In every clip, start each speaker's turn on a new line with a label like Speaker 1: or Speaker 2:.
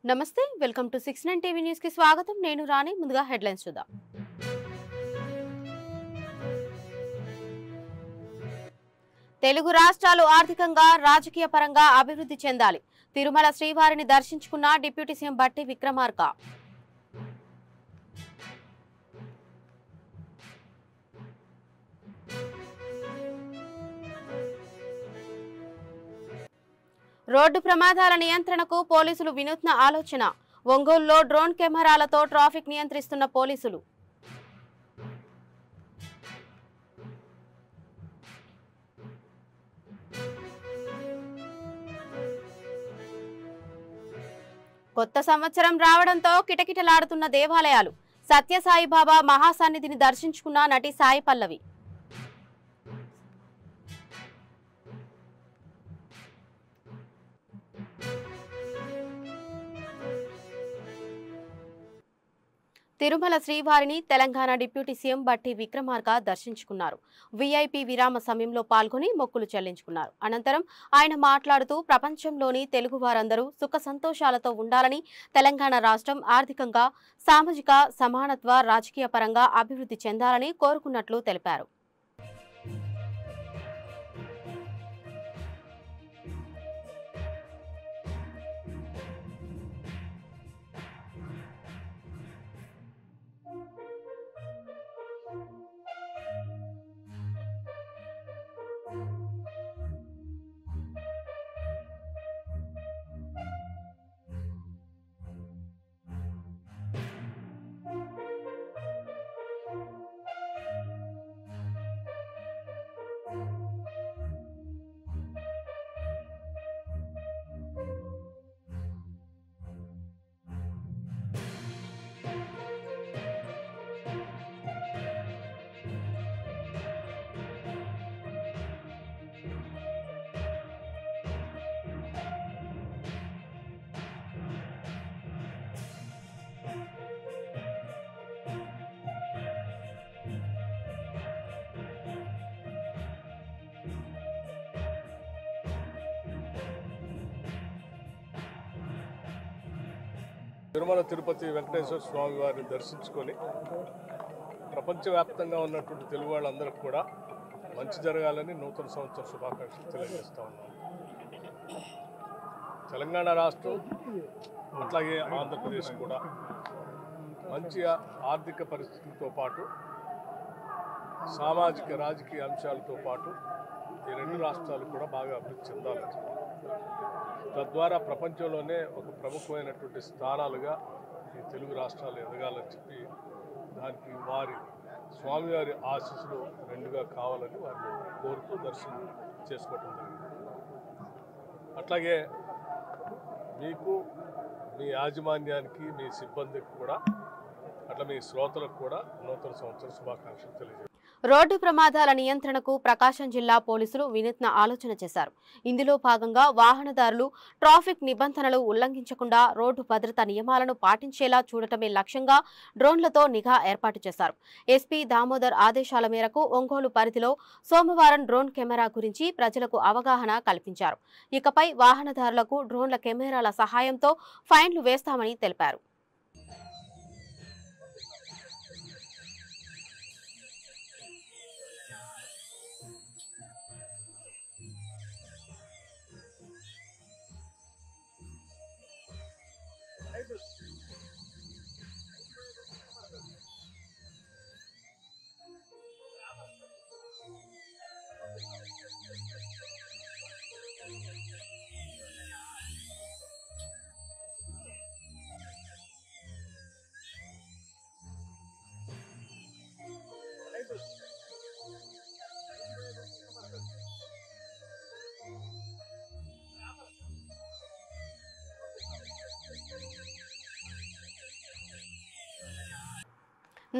Speaker 1: నమస్తే welcome to 69 TV news కి స్వాగతం నేను రాణి ముందుగా హెడ్లైన్స్ చూద్దాం తెలుగు రాష్ట్రాలు ఆర్థికంగా రాజకీయ పరంగా అభివృద్ధి చెందాలి తిరుమల శ్రీవారిని దర్శించుకున్న డిప్యూటీ సీఎం బట్టి విక్రమార్క రోడ్డు ప్రమాదాల నియంత్రణకు పోలీసులు వినూత్న ఆలోచన ఒంగోలులో డ్రోన్ కెమెరాలతో ట్రాఫిక్ నియంత్రిస్తున్న పోలీసులు కొత్త సంవత్సరం రావడంతో కిటకిటలాడుతున్న దేవాలయాలు సత్యసాయిబాబా మహాసన్నిధిని దర్శించుకున్న నటి సాయి పల్లవి తిరుమల శ్రీవారిని తెలంగాణ డిప్యూటీ సీఎం బట్టి విక్రమార్క దర్శించుకున్నారు. వీఐపీ విరామ సమయంలో పాల్గొని మొక్కులు చెల్లించుకున్నారు. అనంతరం ఆయన మాట్లాడుతూ ప్రపంచంలోని తెలుగు వారందరూ సుఖ సంతోషాలతో ఉండాలని, తెలంగాణ రాష్ట్రం ఆర్థికంగా, సామాజిక సమానత్వ, రాజకీయ పరంగా అభివృద్ధి చెందాలని కోరుకున్నట్లు తెలిపారు.
Speaker 2: తిరుమల తిరుపతి వెంకటేశ్వర స్వామి వారిని దర్శించుకొని ప్రపంచవ్యాప్తంగా ఉన్నటువంటి తెలుగు వాళ్ళందరికీ కూడా మంచి జరగాలని నూతన సంవత్సర శుభాకాంక్షలు తెలియజేస్తూ ఉన్నాం. తెలంగాణ రాష్ట్రం అట్లాగే ఆంధ్రప్రదేశ్ కూడా మంచి ఆర్థిక పరిస్థితులతో పాటు సామాజిక రాజకీయ అంశాలతో పాటు ఈ రెండు రాష్ట్రాలు కూడా బాగా అభివృద్ధి చెందాలని, తద్వారా ప్రపంచంలోనే ఒక ప్రముఖమైనటువంటి స్థానాలుగా ఈ తెలుగు రాష్ట్రాలు ఎదగాలని చెప్పి దానికి వారి స్వామివారి ఆశీస్సులు రెండుగా కావాలని వారిని కోరుతూ దర్శనం చేసుకోవటం జరిగింది. అట్లాగే మీకు, మీ యాజమాన్యానికి, మీ సిబ్బందికి కూడా, అట్లా మీ శ్రోతలకు కూడా నూతన సంవత్సర శుభాకాంక్షలు తెలియజేస్తారు.
Speaker 1: రోడ్డు ప్రమాదాల నియంత్రణకు ప్రకాశం జిల్లా పోలీసులు వినూత్న ఆలోచన చేశారు. ఇందులో భాగంగా వాహనదారులు ట్రాఫిక్ నిబంధనలు ఉల్లంఘించకుండా రోడ్డు భద్రతా నియమాలను పాటించేలా చూడటమే లక్ష్యంగా డ్రోన్లతో నిఘా ఏర్పాటు చేశారు. ఎస్పీ దామోదర్ ఆదేశాల మేరకు ఒంగోలు పరిధిలో సోమవారం డ్రోన్ కెమెరా గురించి ప్రజలకు అవగాహన కల్పించారు. ఇకపై వాహనదారులకు డ్రోన్ల కెమెరాల సహాయంతో ఫైన్లు వేస్తామని తెలిపారు.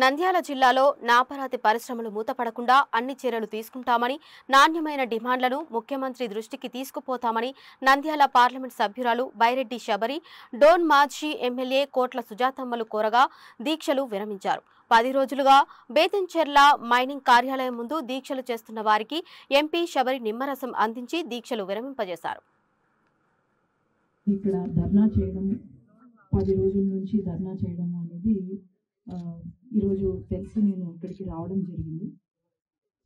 Speaker 1: నంద్యాల జిల్లాలో నాపరాతి పరిశ్రమలు మూతపడకుండా అన్ని చర్యలు తీసుకుంటామని, నాణ్యమైన డిమాండ్లను ముఖ్యమంత్రి దృష్టికి తీసుకుపోతామని నంద్యాల పార్లమెంట్ సభ్యురాలు బైరెడ్డి శబరి, డోన్ మాజీ ఎమ్మెల్యే కోట్ల సుజాతమ్మలు కోరగా దీక్షలు విరమించారు. 10 రోజులుగా బేతంచెర్ల మైనింగ్ కార్యాలయం ముందు దీక్షలు చేస్తున్న వారికి ఎంపీ శబరి నిమ్మరసం అందించి దీక్షలు విరమింపజేశారు.
Speaker 3: ఇక్కడ ధర్నా చేయడం 10 రోజుల నుంచి ధర్నా చేయడం అనేది ఈరోజు తెలిసి నేను ఇక్కడికి రావడం జరిగింది.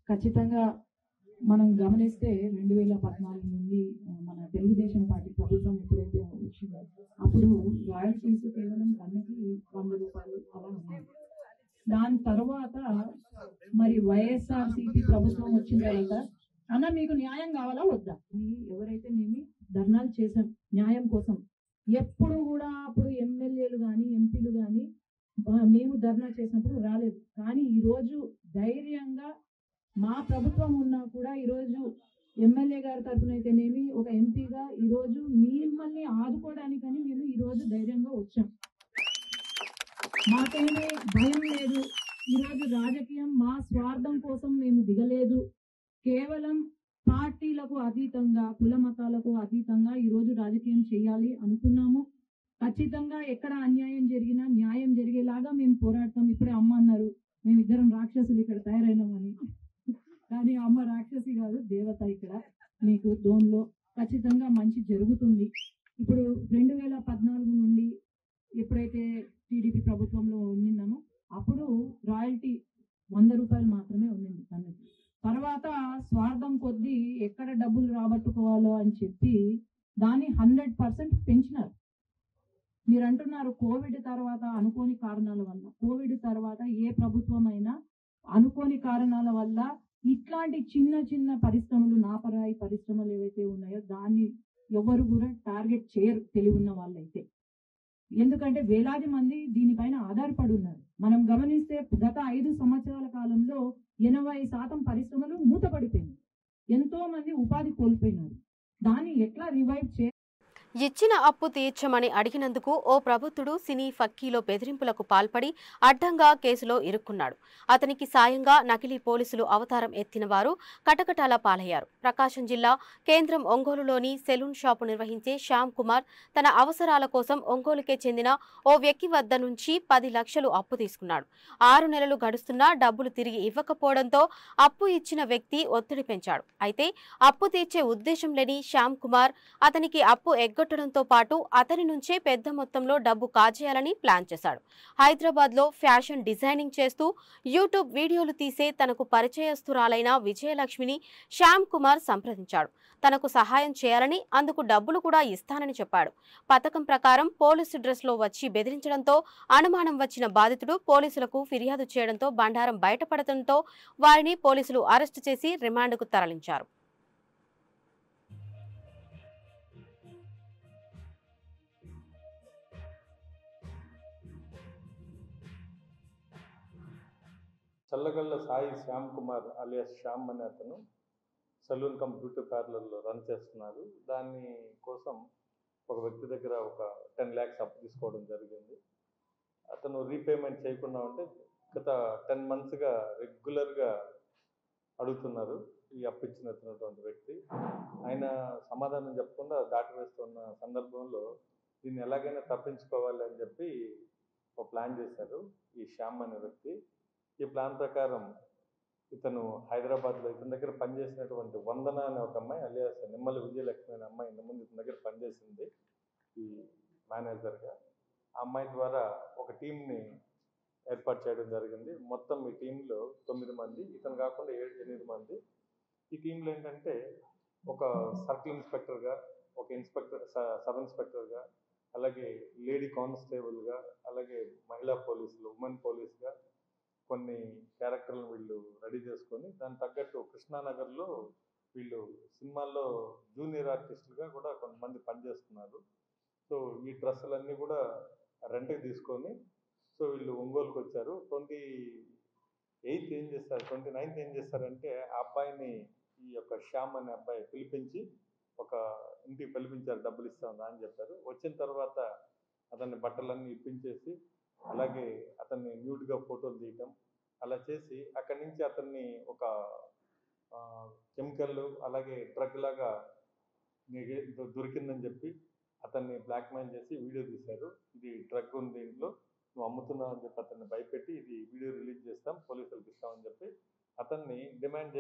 Speaker 3: ఖచ్చితంగా మనం గమనిస్తే 2014 నుండి మన తెలుగుదేశం పార్టీ ప్రభుత్వం ఎప్పుడైతే వచ్చిందో అప్పుడు రాయల్టీస్ కేవలం టన్నుకి 100 రూపాయలు అలా ఉన్నాయి. దాని తర్వాత మరి వైఎస్ఆర్సీపీ ప్రభుత్వం వచ్చిన తర్వాత అన్న మీకు న్యాయం కావాలా వద్దా, ఎవరైతే మేము ధర్నాలు చేసాం న్యాయం కోసం, ఎప్పుడు కూడా అప్పుడు ఎమ్మెల్యేలు కానీ ఎంపీలు కానీ మేము ధర్నా చేసినప్పుడు రాలేదు. కానీ ఈరోజు ధైర్యంగా మా ప్రభుత్వం ఉన్నా కూడా ఈరోజు ఎమ్మెల్యే గారి తరఫునైతేనేమి ఒక ఎంపీగా ఈరోజు మిమ్మల్ని ఆదుకోవడానికని మేము ఈరోజు ధైర్యంగా వచ్చాం. మాకేమీ భయం లేదు. ఈరోజు రాజకీయం మా స్వార్థం కోసం మేము దిగలేదు. కేవలం పార్టీలకు అతీతంగా కుల మతాలకు అతీతంగా ఈరోజు రాజకీయం చేయాలి అనుకున్నాము. ఖచ్చితంగా ఎక్కడ అన్యాయం జరిగినా న్యాయం జరిగేలాగా మేము పోరాడతాం. ఇప్పుడే అమ్మ అన్నారు మేమిద్దరం రాక్షసులు ఇక్కడ తయారైనామని, కానీ అమ్మ రాక్షసి కాదు, దేవత. ఇక్కడ మీకు దోన్లో ఖచ్చితంగా మంచి జరుగుతుంది. ఇప్పుడు 2014 నుండి ఎప్పుడైతే టీడీపీ ప్రభుత్వంలో ఉండినామో అప్పుడు రాయల్టీ 100 రూపాయలు మాత్రమే ఉండింది తనకి. తర్వాత స్వార్థం కొద్దీ ఎక్కడ డబ్బులు రాబట్టుకోవాలో అని చెప్పి దాన్ని 100% పెంచినారు. మీరు అంటున్నారు కోవిడ్ తర్వాత అనుకోని కారణాల వల్ల, కోవిడ్ తర్వాత ఏ ప్రభుత్వం అయినా అనుకోని కారణాల వల్ల ఇట్లాంటి చిన్న చిన్న పరిశ్రమలు, నాపరాయి పరిశ్రమలు ఏవైతే ఉన్నాయో దాన్ని ఎవరు కూడా టార్గెట్ చేయరు తెలివి ఉన్న వాళ్ళైతే. ఎందుకంటే వేలాది మంది దీనిపైన ఆధారపడి ఉన్నారు. మనం గమనిస్తే గత 5 సంవత్సరాల కాలంలో 80% పరిశ్రమలు మూతపడిపోయినాయి. ఎంతో మంది ఉపాధి కోల్పోయినారు. దాన్ని ఎట్లా రివైవ్
Speaker 1: ఇచ్చిన అప్పు తీర్చమని అడిగినందుకు ఓ ప్రబుద్ధుడు సినీ ఫక్కీలో బెదిరింపులకు పాల్పడి అడ్డంగా కేసులో ఇరుక్కున్నాడు. అతనికి సాయంగా నకిలీ పోలీసులు అవతారం ఎత్తిన వారు కటకటాల పాలయ్యారు. ప్రకాశం జిల్లా కేంద్రం ఒంగోలులోని సెలూన్ షాపు నిర్వహించే శ్యామ్ కుమార్ తన అవసరాల కోసం ఒంగోలుకే చెందిన ఓ వ్యక్తి వద్ద నుంచి 10 లక్షలు అప్పు తీసుకున్నాడు. 6 నెలలు గడుస్తున్నా డబ్బులు తిరిగి ఇవ్వకపోవడంతో అప్పు ఇచ్చిన వ్యక్తి ఒత్తిడి పెంచాడు. అయితే అప్పు తీర్చే ఉద్దేశం లేని శ్యామ్ కుమార్ అతనికి అప్పు ఎగ్గొట్టడంతో పాటు అతని నుంచే పెద్ద మొత్తంలో డబ్బు కాజేయాలని ప్లాన్ చేశాడు. హైదరాబాద్లో ఫ్యాషన్ డిజైనింగ్ చేస్తూ యూట్యూబ్ వీడియోలు తీసే తనకు పరిచయస్తురాలైన విజయలక్ష్మిని శ్యామ్ కుమార్ సంప్రదించాడు. తనకు సహాయం చేయాలని, అందుకు డబ్బులు కూడా ఇస్తానని చెప్పాడు. పథకం ప్రకారం పోలీసు డ్రెస్లో వచ్చి బెదిరించడంతో అనుమానం వచ్చిన బాధితుడు పోలీసులకు ఫిర్యాదు చేయడంతో బండారం బయటపడటంతో వారిని పోలీసులు అరెస్టు చేసి రిమాండ్కు తరలించారు.
Speaker 2: చల్లగల్ల సాయి శ్యామ్ కుమార్ అలియాస్ శ్యామ్ అనే అతను సలూన్ కమ్ బ్యూటీ పార్లర్లో రన్ చేస్తున్నారు. దాని కోసం ఒక వ్యక్తి దగ్గర ఒక 10 lakhs అప్పు తీసుకోవడం జరిగింది. అతను రీపేమెంట్ చేయకుండా ఉంటే గత 10 monthsగా రెగ్యులర్గా అడుగుతున్నారు ఈ అప్పు ఇచ్చినటువంటి వ్యక్తి. ఆయన సమాధానం చెప్పకుండా దాటివేస్తున్న సందర్భంలో దీన్ని ఎలాగైనా తప్పించుకోవాలి అని చెప్పి ఒక ప్లాన్ చేశారు ఈ శ్యామ్ అనే వ్యక్తి. ఈ ప్లాన్ ప్రకారం ఇతను హైదరాబాద్లో ఇతని దగ్గర పనిచేసినటువంటి వందన అనే ఒక అమ్మాయి అలియాస్ నిమ్మల విజయలక్ష్మి అనే అమ్మాయి ఇంతకుముందు ఇతని దగ్గర పనిచేసింది ఈ మేనేజర్గా. ఆ అమ్మాయి ద్వారా ఒక టీంని ఏర్పాటు చేయడం జరిగింది. మొత్తం ఈ టీంలో 9 మంది, ఇతను కాకుండా 8 మంది. ఈ టీంలో ఏంటంటే ఒక సర్కిల్ ఇన్స్పెక్టర్గా, ఒక ఇన్స్పెక్టర్, సబ్ ఇన్స్పెక్టర్గా, అలాగే లేడీ కానిస్టేబుల్గా, అలాగే మహిళా పోలీసులు, ఉమెన్ పోలీస్గా కొన్ని క్యారెక్టర్లను వీళ్ళు రెడీ చేసుకొని దానికి తగ్గట్టు కృష్ణానగర్లో వీళ్ళు సినిమాల్లో జూనియర్ ఆర్టిస్టులుగా కూడా కొంతమంది పనిచేస్తున్నారు. సో ఈ డ్రెస్సులన్నీ కూడా రెంట్కి తీసుకొని సో వీళ్ళు ఒంగోలుకి వచ్చారు. 28th ఏం చేస్తారు, 29th ఏం చేస్తారంటే ఆ అబ్బాయిని, ఈ యొక్క శ్యామ్ అనే అబ్బాయి పిలిపించి ఒక ఇంటికి పిలిపించారు, డబ్బులు ఇస్తామని అని చెప్పారు. వచ్చిన తర్వాత అతన్ని బట్టలన్నీ ఇప్పించేసి అలాగే అతన్ని న్యూడ్గా ఫోటోలు తీయటం అలా చేసి అక్కడి నుంచి అతన్ని ఒక కెమికల్ అలాగే డ్రగ్ లాగా దొరికిందని చెప్పి అతన్ని బ్లాక్మెయిల్ చేసి వీడియో తీశారు. ఇది డ్రగ్ ఉంది ఇంట్లో, నువ్వు అమ్ముతున్నావు అని చెప్పి అతన్ని భయపెట్టి ఇది వీడియో రిలీజ్ చేస్తాం, పోలీసులకు ఇస్తామని చెప్పి
Speaker 4: అతన్ని డిమాండ్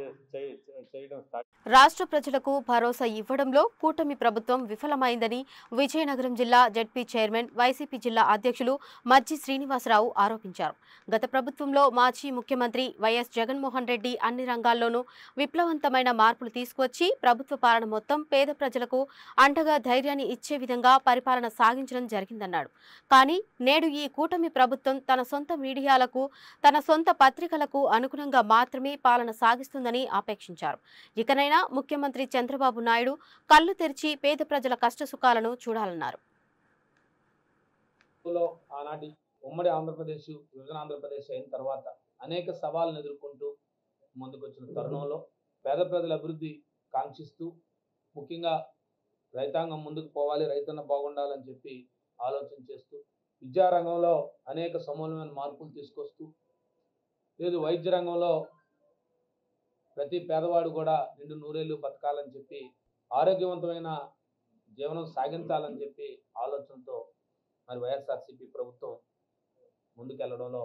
Speaker 4: చేయడం స్టార్ట్.
Speaker 1: రాష్ట్ర ప్రజలకు భరోసా ఇవ్వడంలో కూటమి ప్రభుత్వం విఫలమైందని విజయనగరం జిల్లా జెడ్పీ చైర్మన్ వైసీపీ జిల్లా అధ్యక్షులు మజ్జి శ్రీనివాసరావు ఆరోపించారు. గత ప్రభుత్వంలో మాజీ ముఖ్యమంత్రి వైఎస్ జగన్మోహన్ రెడ్డి అన్ని రంగాల్లోనూ విప్లవంతమైన మార్పులు తీసుకువచ్చి ప్రభుత్వ పాలన మొత్తం పేద ప్రజలకు అండగా ధైర్యాన్ని ఇచ్చే విధంగా పరిపాలన సాగించడం జరిగిందన్నాడు. కానీ నేడు ఈ కూటమి ప్రభుత్వం తన సొంత మీడియాలకు, తన సొంత పత్రికలకు అనుగుణంగా మాత్రమే పాలన సాగిస్తుందని ఆపేక్షించారు. ఇకనైనా ముఖ్యమంత్రి చంద్రబాబు నాయుడు కళ్లు తెరిచి పేద ప్రజల కష్టసుఖాలను చూడాలన్నారు.
Speaker 5: ఆనాటి ఉమ్మడి ఆంధ్రప్రదేశ్, విభజన ఆంధ్రప్రదేశ్ అయిన తర్వాత అనేక సవాళ్ళను ఎదుర్కొంటూ ముందుకొచ్చిన తరుణంలో పేద ప్రజల అభివృద్ధి కాంక్షిస్తూ, ముఖ్యంగా రైతాంగం ముందుకు పోవాలి, రైతన్న బాగుండాలని చెప్పి ఆలోచన చేస్తూ, విద్యారంగంలో అనేక సమూలమైన మార్పులు తీసుకొస్తూ, లేదు వైద్య రంగంలో ప్రతి పేదవాడు కూడా నిండు నూరేళ్లు బతకాలని చెప్పి, ఆరోగ్యవంతమైన జీవనం సాగించాలని చెప్పి ఆలోచనతో మరి వైఎస్ఆర్సీపీ ప్రభుత్వం ముందుకెళ్లడంలో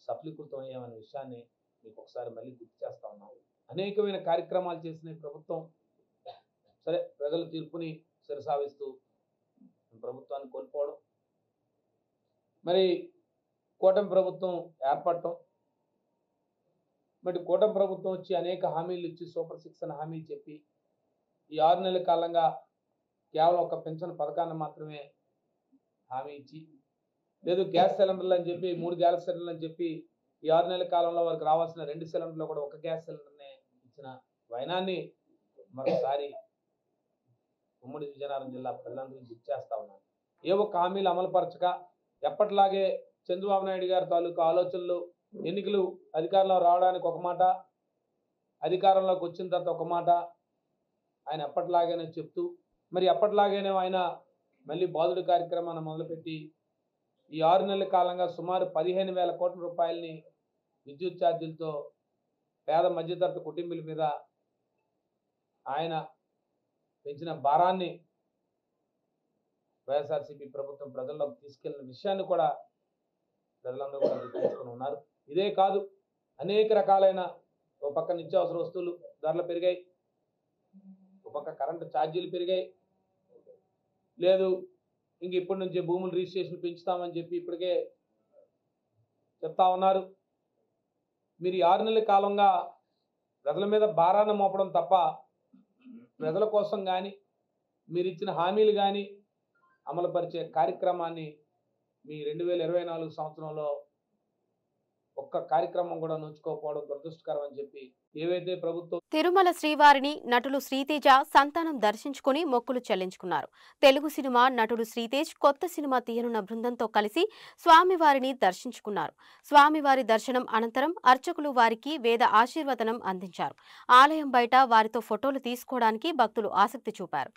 Speaker 5: సఫలీకృతమయ్యామనే విషయాన్ని మీకు ఒకసారి మళ్ళీ గుర్తు చేస్తా ఉన్నాం. అనేకమైన కార్యక్రమాలు చేసిన ప్రభుత్వం సరే ప్రజల తీర్పుని శిరసావిస్తూ ప్రభుత్వాన్ని కోల్పోవడం, మరి కూటమి ప్రభుత్వం ఏర్పడటం, మరి కూటమి ప్రభుత్వం వచ్చి అనేక హామీలు ఇచ్చి సూపర్ 6 అని హామీలు చెప్పి ఈ 6 నెలల కాలంగా కేవలం ఒక పెన్షన్ పథకాన్ని మాత్రమే హామీ ఇచ్చి, లేదు గ్యాస్ సిలిండర్లు అని చెప్పి 3 గ్యాస్ సిలిండర్లు అని చెప్పి ఈ 6 నెలల కాలంలో వారికి రావాల్సిన 2 సిలిండర్లు కూడా ఒక గ్యాస్ సిలిండర్నే ఇచ్చిన వైనాన్ని మరోసారి ఉమ్మడి విజయనగరం జిల్లా ప్రజలందరికీ గుర్తు చేస్తా ఉన్నాను. ఏ ఒక్క హామీలు అమలుపరచక ఎప్పటిలాగే చంద్రబాబు నాయుడు గారి తాలూకు ఆలోచనలు, ఎన్నికలు అధికారంలో రావడానికి ఒక మాట, అధికారంలోకి వచ్చిన తర్వాత ఒక మాట ఆయన ఎప్పటిలాగానే చెప్తూ, మరి ఎప్పటిలాగానే ఆయన మళ్ళీ బాధుడు కార్యక్రమాన్ని మొదలుపెట్టి ఈ 6 నెలల కాలంగా సుమారు 15,000 కోట్ల రూపాయలని విద్యుత్ ఛార్జీలతో పేద మధ్యతరగతి కుటుంబీల మీద ఆయన పెంచిన భారాన్ని వైఎస్ఆర్సీపీ ప్రభుత్వం ప్రజల్లోకి తీసుకెళ్లిన విషయాన్ని కూడా ప్రజలందరూ కూడా గుర్తుంచుకొని ఉన్నారు. ఇదే కాదు, అనేక రకాలైన ఒక పక్క నిత్యావసర వస్తువులు ధరలు పెరిగాయి, ఒక పక్క కరెంటు ఛార్జీలు పెరిగాయి, లేదు ఇంక ఇప్పటి నుంచి భూములు రిజిస్ట్రేషన్ పెంచుతామని చెప్పి ఇప్పటికే చెప్తా ఉన్నారు. మీరు 6 నెలల కాలంగా ప్రజల మీద భారాన్ని మోపడం తప్ప ప్రజల కోసం కానీ మీరు ఇచ్చిన హామీలు కానీ అమలుపరిచే కార్యక్రమాన్ని మీ 2024 సంవత్సరంలో ఒక్క కార్యక్రమం కూడా నోచుకోకపోవడం దురదృష్టకరం అని చెప్పి ఏవైతే ప్రభుత్వం.
Speaker 1: తిరుమల శ్రీవారిని నటులు శ్రీతేజ సంతానం దర్శించుకుని మొక్కులు చెల్లించుకున్నారు. తెలుగు సినిమా నటుడు శ్రీతేజ్ కొత్త సినిమా తీయనున్న బృందంతో కలిసి స్వామివారిని దర్శించుకున్నారు. స్వామివారి దర్శనం అనంతరం అర్చకులు వారికి వేద ఆశీర్వదనం అందించారు. ఆలయం బయట వారితో ఫోటోలు తీసుకోవడానికి భక్తులు ఆసక్తి చూపారు.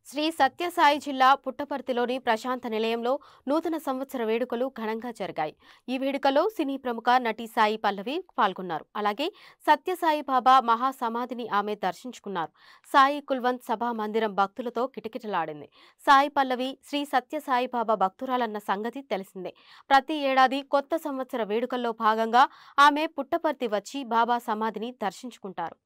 Speaker 1: శ్రీ సత్యసాయి జిల్లా పుట్టపర్తిలోని ప్రశాంత నిలయంలో నూతన సంవత్సర వేడుకలు ఘనంగా జరిగాయి. ఈ వేడుకలో సినీ ప్రముఖ నటి సాయి పల్లవి పాల్గొన్నారు. అలాగే సత్యసాయి బాబా మహాసమాధిని ఆమె దర్శించుకున్నారు. సాయి కుల్వంత్ సభా మందిరం భక్తులతో కిటకిటలాడింది. సాయి పల్లవి శ్రీ సత్యసాయి బాబా భక్తురాలన్న సంగతి తెలిసిందే. ప్రతి ఏడాది కొత్త సంవత్సర వేడుకల్లో భాగంగా ఆమె పుట్టపర్తి వచ్చి బాబా సమాధిని దర్శించుకుంటారు.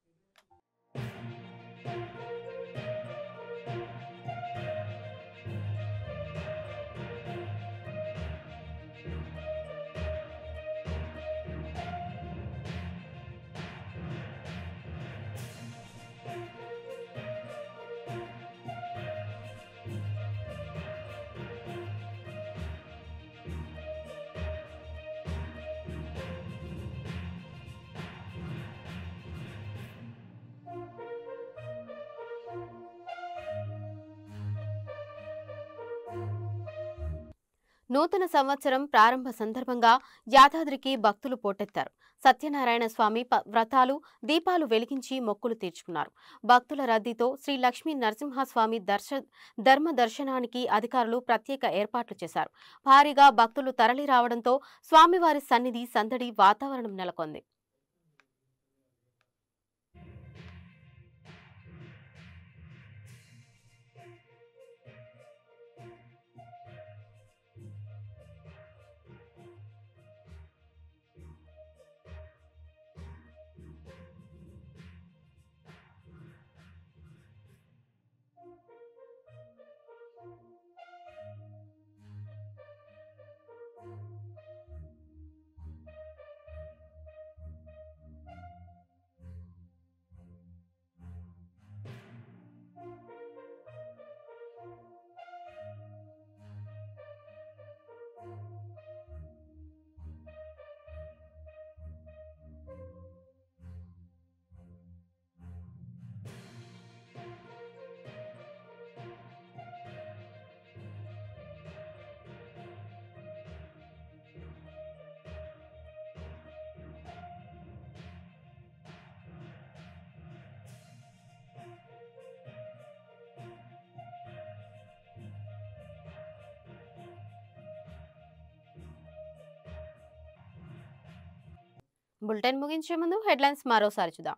Speaker 1: నూతన సంవత్సరం ప్రారంభ సందర్భంగా యాదాద్రికి భక్తులు పోటెత్తారు. సత్యనారాయణ స్వామి వ్రతాలు, దీపాలు వెలిగించి మొక్కులు తీర్చుకున్నారు. భక్తుల రద్దీతో శ్రీ లక్ష్మీ నరసింహస్వామి ధర్మ దర్శనానికి అధికారులు ప్రత్యేక ఏర్పాట్లు చేశారు. భారీగా భక్తులు తరలి రావడంతో స్వామివారి సన్నిధి సందడి వాతావరణం నెలకొంది. బులెటిన్ ముగించే ముందు హెడ్లైన్స్ మరోసారి చూద్దాం.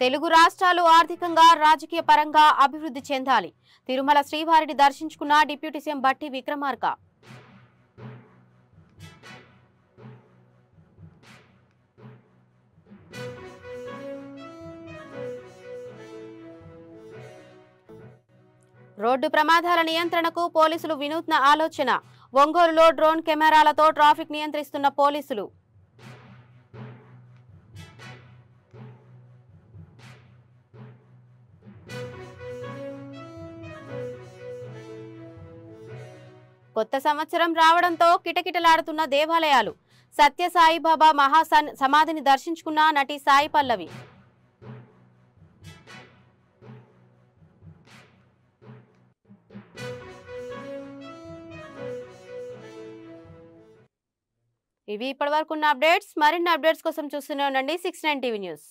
Speaker 1: తెలుగు రాష్ట్రాలు ఆర్థికంగా, రాజకీయ పరంగా అభివృద్ధి చెందాలి. తిరుమల శ్రీవారిని దర్శించుకున్న డిప్యూటీ సీఎం బట్టి విక్రమార్క. రోడ్డు ప్రమాదాల నియంత్రణకు పోలీసులు వినూత్న ఆలోచన. ఒంగోలులో డ్రోన్ కెమెరాలతో ట్రాఫిక్ నియంత్రిస్తున్న పోలీసులు. కొత్త సంవత్సరం రావడంతో కిటకిటలాడుతున్న దేవాలయాలు. సత్యసాయిబాబా సమాధిని దర్శించుకున్న నటి సాయి పల్లవి. ఇవి ఇప్పటివరకు ఉన్న అప్డేట్స్. మరిన్ని అప్డేట్స్ కోసం చూస్తూనే ఉండండి 69 టీవీ న్యూస్.